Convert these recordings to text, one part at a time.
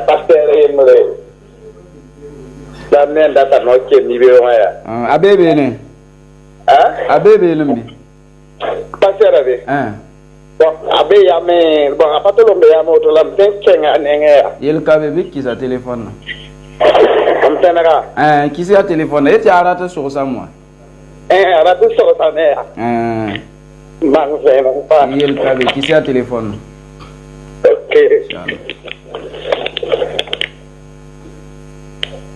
pasteur yemre dan data no kenni be waya abebe ne abebe lumbi pasteur abe bon abe ya me bon apatolo be ya mo to lam kenga nenge yel ka be biki sa téléphone am tenara qui c'est à téléphone et tu as raté sur ça moi raté sur ça ne mang fe mang pa yel ka be qui c'est à téléphone ok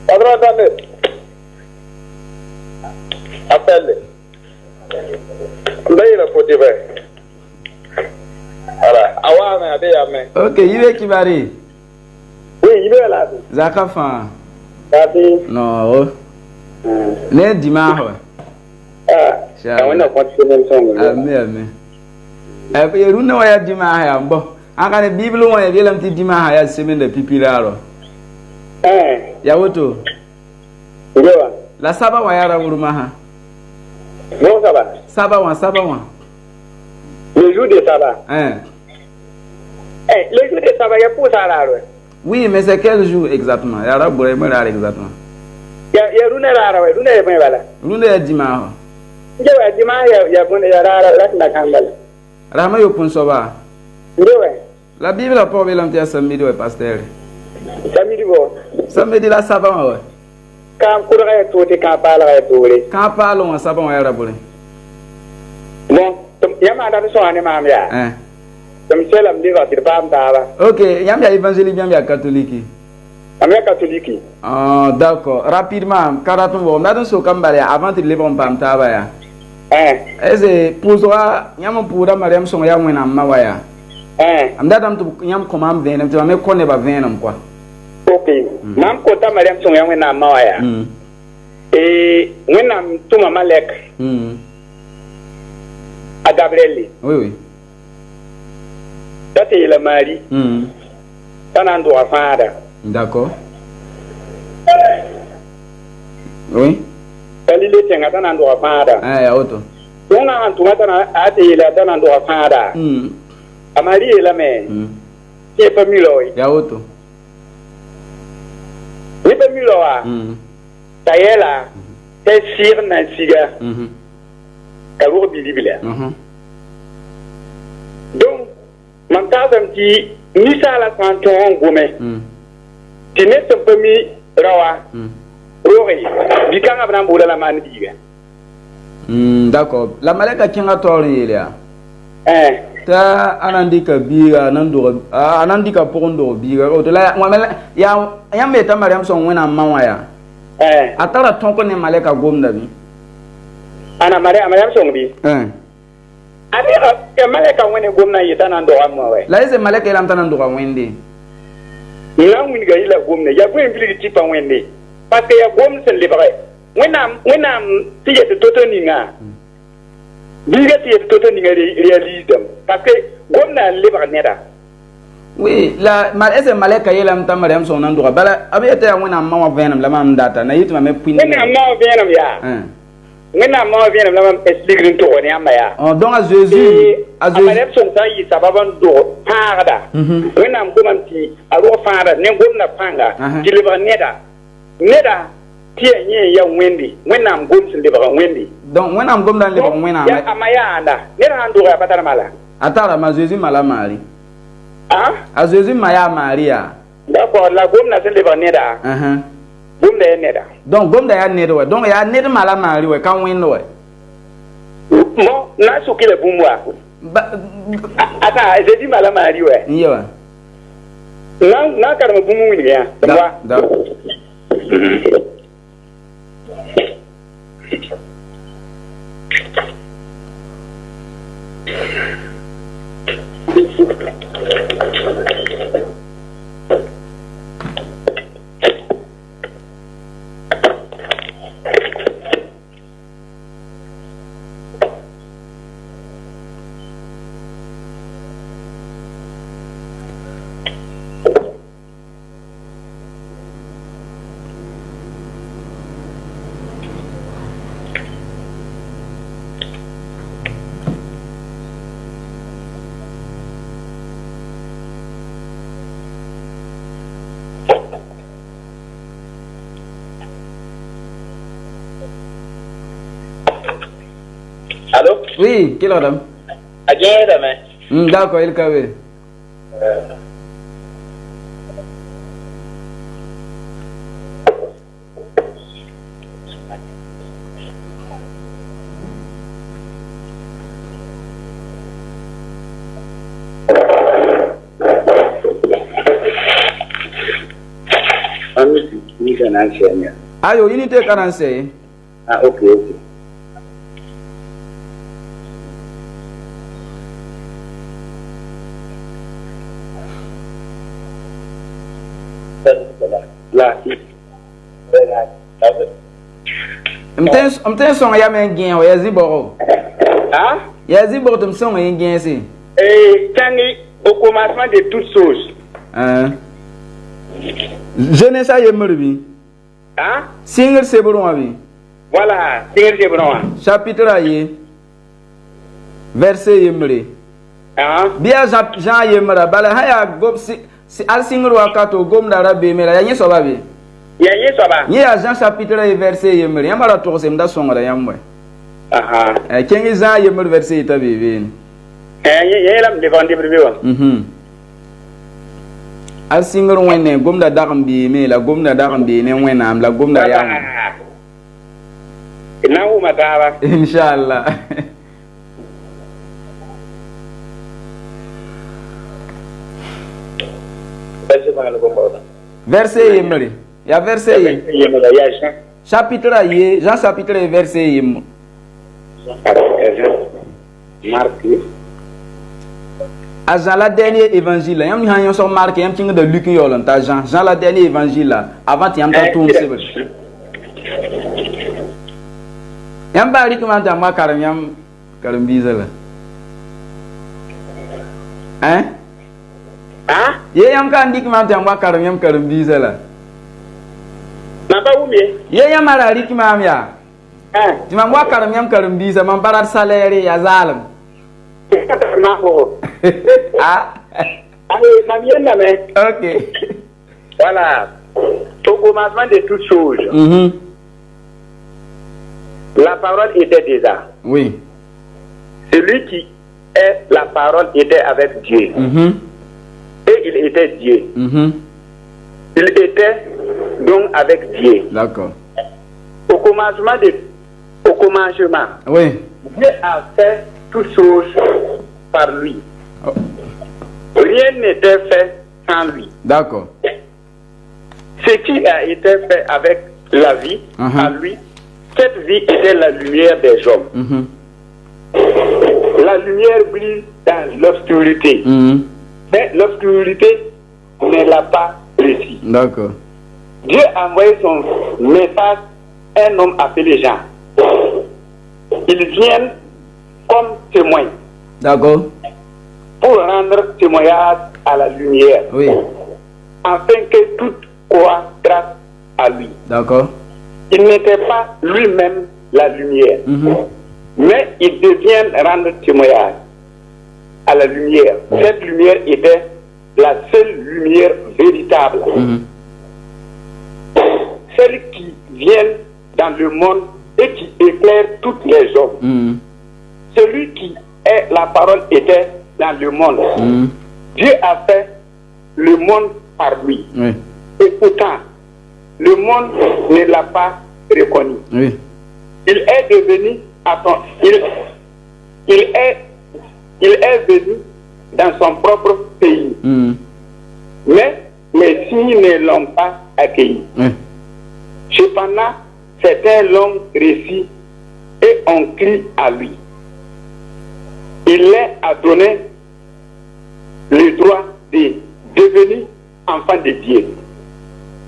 Padrón, dame. Appelle. Là, il a foutu, voilà. Awa, mais abé, mais. Ok, il est qui va aller? Oui, il est là. Zaka fan. Merci. Non. Ne dimanche. On a continué ensemble. Amen, amen. Et vous n'avez dimanche, bon. En cas de Bible, on a un petit dimanche à la semaine de pipilaro. Yawoto. La saba wa yara wurumaha. Non, ça va. Saba wa. Le jour de sabbat. Le jour de sabbat, il y a pour ça là. Oui, mais c'est quel jour exactement? Yara bourre exactement. Il y a rune rara, rune est bien là. Rune est dimanche. Il y a dimanche, il y a bon, il y a rara, là, la candale. Rama yo punsoba. La Bible a pas veillé samedi ouais pasteur. Samedi bon. Samedi la saba ouais. Quand courir tout et quand parler tout les. Quand parlons saba ouais yara bourre. Bon, yama da so ane mam ya. Comme c'est la me dire que pas m'taba. OK, yam ya évangélique bien ya catholique. Am ya catholique. Ah, d'accord. Rapidement, karaton bon, madon so kambale avant de lever on pam taba ya. Eze pouzoa yam poura Mariam so ya wena mawaya. Am dadam to yam command venem to me konne ba venem quoi. OK. Mam kota Mariam so ya wena mawaya. Wena tuma malek. À Gabriel. Oui. Ça c'est la Marie. Ça n'en doit pas. D'accord. Oui. Elle est tient ça n'en doit pas. Ya auto. On a en tout cas à te la ça n'en doit pas. À Marie est la mère. C'est pas mieux là. Ya auto. Oui pas mieux là. Ça y est là. C'est sûr Nansiga. Alors bilibila. Donc, mon tas un petit misa la santon gomé. Tu n'es pas mis rawa. Rori. Bikanga bram boula la man diga. D'accord. La malaka kinga tori ya. Ta anandika biga nando anandika pondo biga. O de la ya meta Mariam son wena mawa ya. Atara tonko ne malaka gomda bi. Ana Mariam songi abi malaka woni gomna yita nan do amwa we la ise malaka lam tanan do wende ila woni ga ila gomna ya ko imbi ti pa wende parce que ya gom sen libre wena tiye to totoni nga biga tiye to totoni nga réalisme parce que gomna libre neda oui la ise malaka yelam ta Mariam son nan do bala abi eta wona mawa venam la mam data na yitu me puini wena mawa venam ya Ngena mo vient la même expliquer to on ya. Donc à Jésus Mariam son ta yi sababan do parada. Ngena mo manti aro fara ne gomna panga deliver neda tie nye ya wendi. Ngena mo gom sin deliver wendi. Donc ngena mo gomna deliver ngena. Ya amaya anda. Nera ando ya patara mala. Atara ma Jésus mala mari. A Jésus maya Maria. D'accord, la gomna sin deliver neda. Gomda ya neda. Donc gomda ya neda we. Donc ya neda mala mari we kan win we. Mo na so kile bumwa. Ata Jésus mala mari we. Yewa. Na karma bumu ni ya. Da. Allô? Oui, quelle heure? À bien, demain. D'accord, il cavé. Ayo, unité 45. Ah, ok, ok. Là, Mten son ya men gen o ya ziboro. Hein? Ya ziboro tum son ya gen si. Tangi, au commencement de toutes choses. Hein? Jeunesse a yemerbi. Hein? Singer sebron abi. Voilà, Singer Sebron. Chapitre aye. Verset yemre. Hein? Bia Jean yemra bala haya gop si al singer wakato gom dara be mera ya nyeso babi. Ya yeso ba. Ni ya Jean chapitre aye verset yemre yamara to semda songra yamwe. Aha. Kengi Jean yemre verset tabibe. Yelam devant privé. Al singer wenne gomda daram bi me la gomda daram bi ne wenam la gomda ya. Na u mataba. Inshallah. Verset yemre. Ya verset ye. Chapitre ye, Jean chapitre et verset yem. Marc. À Jean la dernier évangile, yam ni hanyon so Marc yam tinga de Luc yolon ta Jean la dernier évangile avant yam ta tourne c'est vrai. Yam ba ri comment ta ma karam yam karam bizala. Hein? Hein? Ye yam kan dik comment ta ma karam yam karam bizala. Na ba wumie? Ye yam ara ri kimam ya. Hein? Ti ma wa karam yam karam biza man parat salaire ya zalim. Na ho. Ah. Allez, ça vient là, mais. OK. Voilà. Au commencement de toutes choses, la parole était déjà. Oui. Celui qui est la parole était avec Dieu. Et il était Dieu. Il était donc avec Dieu. D'accord. Au commencement, oui. Dieu a fait toutes choses par lui. Oh. Rien n'était fait sans lui. D'accord. Ce qui a été fait avec la vie, à lui, cette vie était la lumière des hommes. La lumière brille dans l'obscurité. Mais l'obscurité ne l'a pas réussi. D'accord. Dieu a envoyé son message à un homme appelé Jean. Ils viennent comme témoins. D'accord. Pour rendre témoignage à la lumière. Oui. Afin que tout croit grâce à lui. D'accord. Il n'était pas lui-même la lumière. Mais il devient rendre témoignage à la lumière. Cette lumière était la seule lumière véritable. Celle qui vient dans le monde et qui éclaire tous les hommes. Celui qui est la parole était dans le monde. Dieu a fait le monde par lui. Oui. Et pourtant, le monde ne l'a pas reconnu. Oui. Il est devenu il est venu dans son propre pays. Mais les signes ne l'ont pas accueilli. Oui. Cependant, c'est un long récit et on crie à lui. Il leur a donné le droit de devenir enfant de Dieu.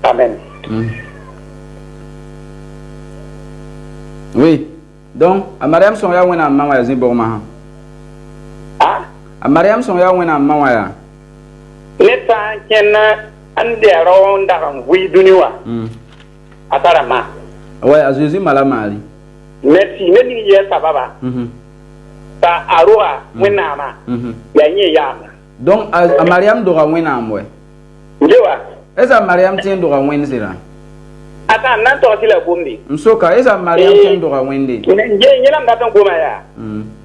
Amen. Oui. Donc, à Mariam son ya wena mama ya ziboma. Ah? A Mariam son ya wena mama ya. Neta kena ande aron daram wi duniwa. Atara ma. Ouais, à Jésus malamali. Merci, ne ni ye sababa. Ta aroa wena ma. Ya nye ya. Donc à Mariam dora wena amwe. Ndewa. Est-ce que Mariam tient dora wena sera? Attends, nan to si la bombi. Msoka esa Mariam tendora wende. Nje la ngaton goma ya.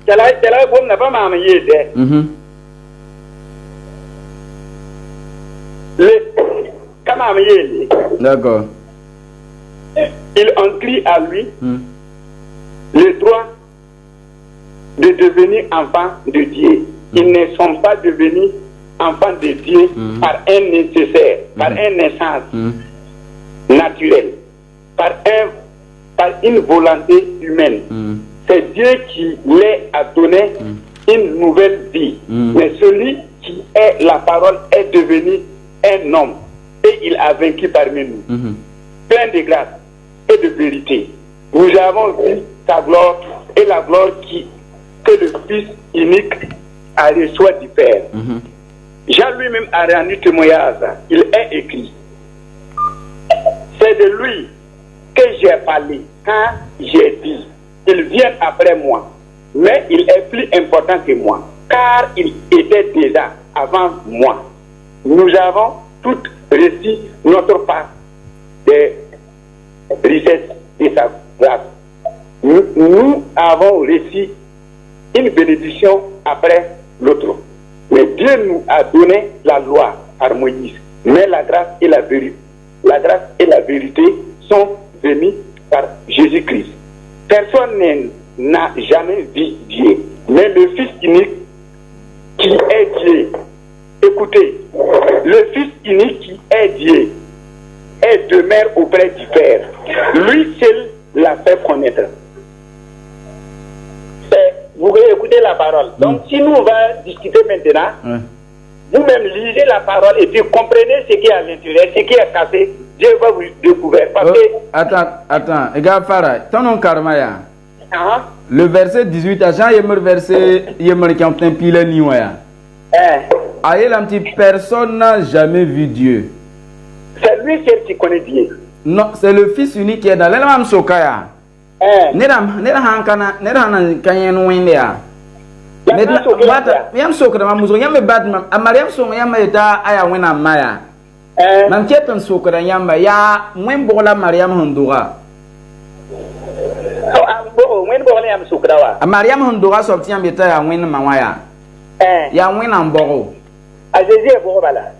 Chala gom na pas ma yede. Comment yede. D'accord. Il inscrit à lui le droit de devenir enfant de Dieu. Ils ne sont pas devenus enfants de Dieu par un nécessaire, par une naissance naturelle, par une volonté humaine. C'est Dieu qui leur a donné une nouvelle vie. Mais celui qui est la parole est devenu un homme et il a vaincu parmi nous. Plein de grâce et de vérité. Nous avons vu sa gloire et la gloire que le Fils unique a reçu du Père. Jean lui-même a rendu témoignage. Il est écrit. C'est de lui que j'ai parlé quand j'ai dit, il vient après moi, mais il est plus important que moi, car il était déjà avant moi. Nous avons toutes reçu notre part des richesses de sa grâce. Nous avons reçu une bénédiction après l'autre. Mais Dieu nous a donné la loi par Moïse. Mais la grâce et la vérité sont venues par Jésus-Christ. Personne n'a jamais vu Dieu. Mais le Fils unique qui est Dieu. Écoutez, le Fils unique qui est Dieu est demeure auprès du Père. Lui seul l'a fait connaître. Vous écoutez la parole. Donc, si nous on va discuter maintenant, vous-même lisez la parole et puis comprenez ce qui est à l'intérieur, ce qui est cassé. Dieu va vous découvrir. Parce que... Attends, regarde Farah, ton nom Karmaya. Le verset 18, à Jean, il y a le verset, il y a le canton pile niwaya. Aïe, la petite personne n'a jamais vu Dieu. C'est lui seul qui connaît Dieu. Non, c'est le Fils unique qui est dans l'élément Sokaya. Nedam kanyen wende ya yam sokra ma muzo yam bad ma amariam so yam eta aya wena maya mam ketan sokra yam ya mwen bola mariam hondura mwen bola yam sokra wa amariam hondura so tiam beta ya wena mawaya ya wena mbogo azezi e bogo bala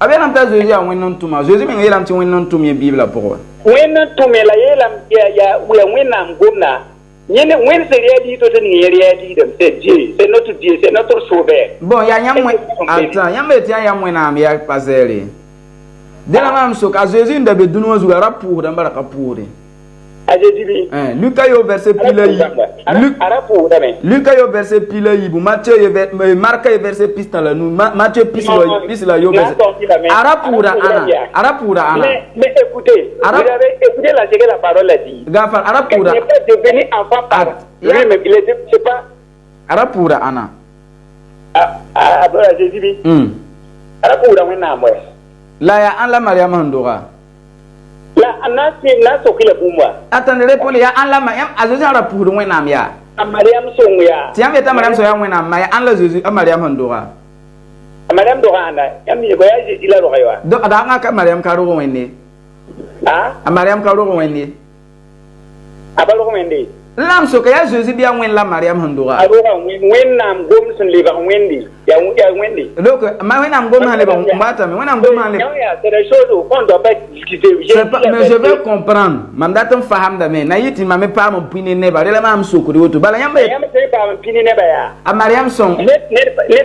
abe nam ta Jésus ya wena ntuma Jésus mi ngelam ti wena ntuma ye bible pour when to me la yelam ya we when am gomna nyene when se readi to tani readi dem c'est Dieu c'est notre sauveur bon ya nyam attends yam etia ya mwena am ya passer de la mam so ka Jésus ndabe dunu zu ra pour da baraka pour Lucas yo verset pile yi Lucas yo verset pile yi bu Matthieu yo Marc yo verset pistala nu Matthieu pistala yo verset arapura ana mais écoutez vous avez écouté la parole a dit gafar arapura il est devenu enfant par lui-même il est c'est pas arapura ana Jésus arapura wena moi la ya an la Mariam Handora la na sokile bumwa attendez pour ya an la Mariam azuzi arapura wena ya Mariam songa tiam eta Mariam so ya wena ma ya an la Jésus Mariam Handora Mariam Dorana yam ye voyage ila roya do adanga ka Mariam karo wenne Mariam karo wenne abalo wenne lam so ka ya Jésus bia wen la Mariam Handora abora wen nam gom sun le ba wendi ya wendi donc ma wen nam gom han le ba mbata me wen nam gom han le c'est des choses au fond doit pas discuter mais je vais comprendre mandatum faham da me na yiti ma me pa mo pini ne ba le ma am so ko woto bala yamba yamba te pa mo pini ne ba ya a Mariam son ne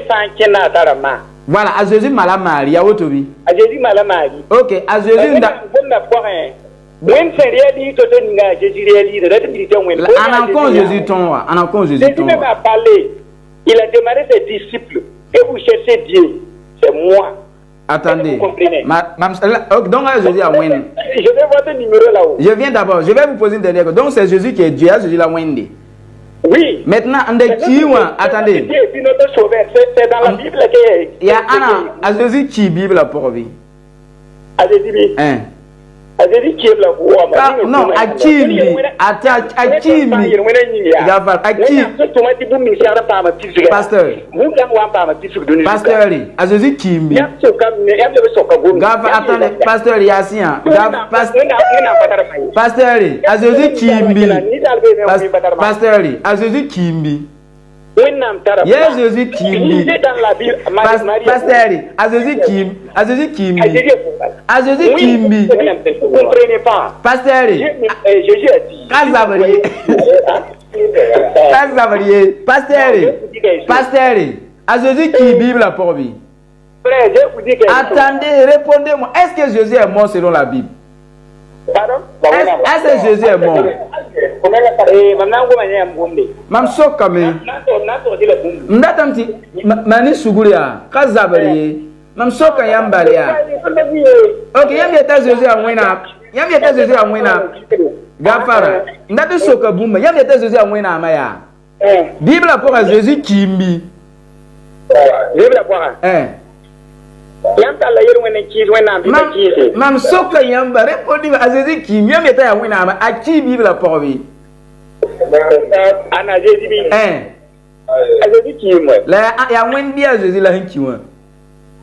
san kena tarama voilà à Jésus mala Maria woto bi a Jésus mala Marie OK à Jésus nda bonna point when c'est réalité to ninga Jésus réalité de milité when en Jésus ton en Jésus ton il m'a parlé il a demandé ses disciples et vous cherchez Dieu c'est moi. Attendez. Donc Jésus a win. Je vais votre numéro là-haut. Je viens d'abord, je vais vous poser une dernière question. Donc c'est Jésus qui est Dieu, Jésus l'a win. Oui. Maintenant, attendez. C'est notre sauveur, c'est dans la Bible que il y a Anna, à Jésus qui Bible pour vie. À Jésus. Non, Achimbi. Pasteur. Pasteur, Azozi Kimbi. Gava, attendez, Pasteur Yassien. Pasteur, Azozi Kimbi. Pasteur, Azozi Kimbi. Yes, Jésus Kimbi. Pasteur, Azozi Kimbi. Azozi Kimbi. Azozi Kimbi. Vous ne comprenez pas. Pasteur, Jésus a dit. Pasteur, Azozi qui Bible la pour lui. Attendez, répondez-moi. Est-ce que Jésus est mort selon la Bible? Pardon? Est-ce que Jésus est mort? Mam sokame. Ndatamti mani sugulia kazabaliye. Mam soka yambalia. OK, yambieta Jésus amwena. Yambieta Jésus amwena. Gafara. Ndate soka bumba. Yambieta Jésus amwena amaya. Bible pour Jésus kimbi. Bible pour Mam soka yamba répondez à Jésus kimbi. Yambieta amwena ama aki Bible pour lui. Ana Jésus Jésus kimwe. La ya wendi a Jésus la hinkiwa.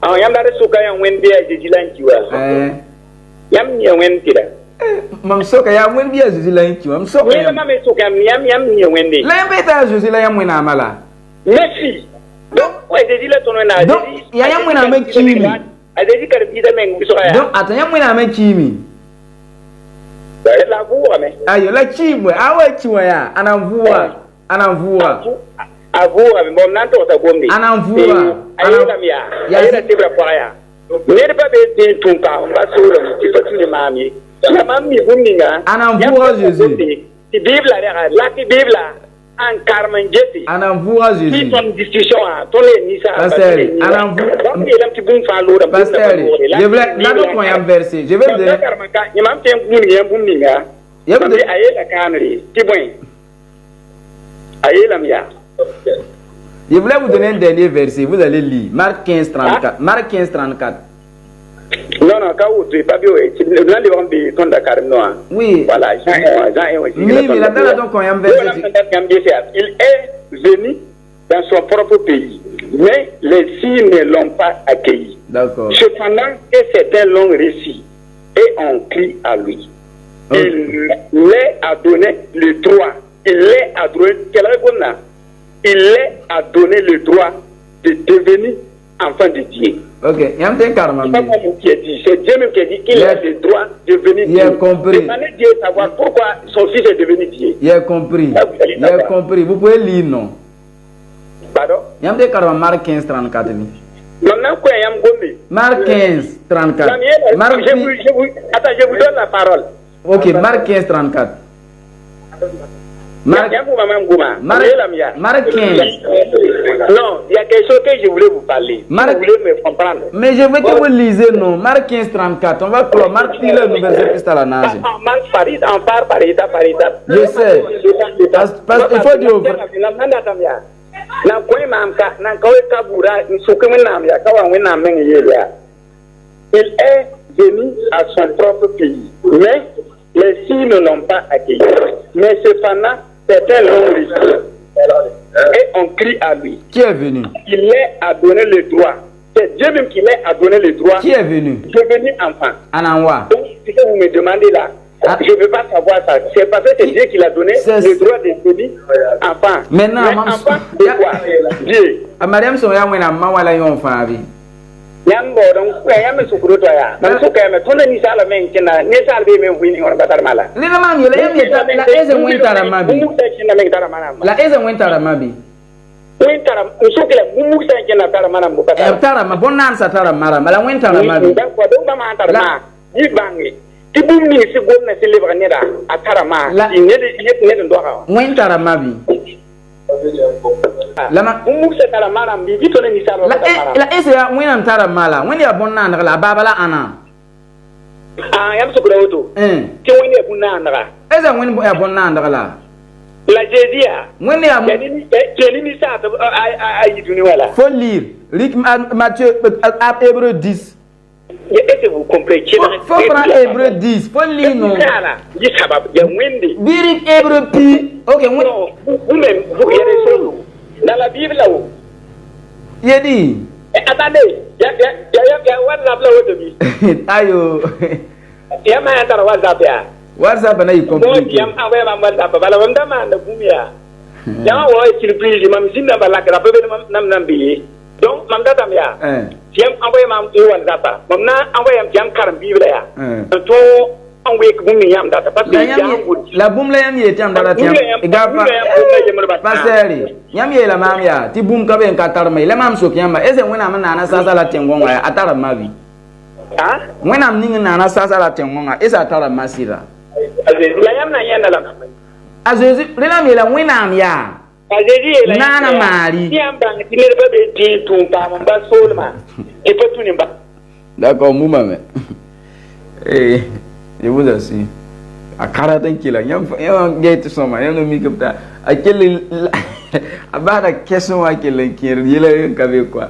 Ah yamba soka ya wendi a Jésus la hinkiwa. Yam ni wendi da. Mam soka ya wendi a Jésus la hinkiwa. Mam soka yam mam soka yam ni wendi. La mbeta Jésus la yam wena amala. Merci. Donc ouais Jésus la tono na Jésus. Ya yam wena me kimi. A Jésus ka bi da men biso ya. Donc ata yam wena me kimi. La voix mais. Ayo la chimwe awe chiwa ya anamvua. Avua bon nanto ta gombi. Anamvua. Ayela mia. Ayela tebra kwa ya. Ne pas be tumpa on va sur le petit de mami. La mami buminga. Anamvua Jésus. Ti Bible la ti Bible en Carmen Jeti. Anamvua Jésus. Qui ton discussion à ton ni ça. Pasteur, anamvua. Pasteur, je voulais là donc un verset. Je vais dire. Il m'a fait un buminga. Ayela kanri. Ti bon. Ayela mia. Je voulais vous donner un dernier verset. Vous allez lire Marc 15, 34. Marc 15, 34. Non, quand vous ne pas bien, vous allez voir des tons de carne noire. Oui. Voilà, mais là, donc, on a un verset. Il est venu dans son propre pays, mais les signes ne l'ont pas accueilli. D'accord. Cependant, que c'est un long récit et on crie à lui. Okay. Il leur a donné le droit. Il est à donner le droit de devenir enfant de Dieu. Ok, il y a un carrément. C'est pas moi qui ai dit, c'est Dieu même qui a dit qu'il a le droit de devenir Dieu. Il a compris. Demandez Dieu de savoir pourquoi son fils est devenu Dieu. Il a compris. Il a compris. Vous pouvez lire, non? Pardon? Il y a un carrément Marc 15, 34. Marc 15, 34. Attends, je vous donne la parole. Ok, Marc 15, 34. Marc 15. Non, il y a quelque chose que je voulais vous parler. Vous voulez me comprendre. Mais je veux que vous lisez, non. Marc 15, 34. On va clore. Marc, il est le verset qui est à la nage. On part par étape, par étape. Je sais. Parce qu'il faut dire. Il est venu à son propre pays, mais les signes ne l'ont pas accueilli. Mais cependant, c'est un long récit. Et on crie à lui. Qui est venu? Il est à donner le droit. C'est Dieu même qui l'est à donner le droit. Qui est venu? Devenir enfant. Ananwa. Donc, ce que vous me demandez là, je ne veux pas savoir ça. C'est parce que c'est Dieu qui l'a donné le droit de devenir enfant. Maintenant, enfant, c'est quoi? Dieu. Mariam Soya, on a mawala yon fabi. Yambo donc yam sukuru to ya man suka me to ni sala men kina ne sala be men wini on batar mala ni na mami la yam la eze wintara mabi la eze wintara mabi wintara usukile gumu sa kina tara mana mu batar tara ma bonan sa tara mara la wintara mabi dan ko do ma tara ma ni bangi ti bum ni si gomna si lebra ne da atara ma ni ne ndo ha wintara mabi lama umukse tara mara mbi to ni sala la ese ya mwina ntara mala wani ya bonna na la babala ana yam so kura woto ke wani ya bunna na ese wani ya bonna na la jedia wani ya ke ni sa ayi duni wala faut lire Matthieu Hébreu 10 Est-ce que vous comprenez? Faut prendre Hébreu 10, faut lire non. Birik Hébreu pi. Ok, vous-même, vous y avez dans la Bible là-haut. Il a dit. Attendez, il y a WhatsApp là-haut de lui. Ayo. Il y a un WhatsApp là. WhatsApp là, il comprend. Il y a un WhatsApp. Voilà, on demande combien. Il y a un surprise, je m'en suis dit, donc, je suis là. Si je envoie un WhatsApp, je vais envoyer un carnet Bible là. Donc, envoyer un data parce que la boum là, il y a un data. Pasteur, yami la mamia, ti boum kabe en katarma, la mam so kiyama, eze wena mana sasa la tengonga atara mavi. Ah? Wena mninga nana sasa la tengonga, esa atara masira. La yamna yenda la. Azezi, lela mi la wena ya. Azezi la nana mari. Yamba ti le bebe ti tumpa mba solma. E peut tout nimba. D'accord, mouma me. Je vous assure. A 40 kilos, il y a un gate somma, il y a un micro. À quel. À bas de question à quel qui est le quoi.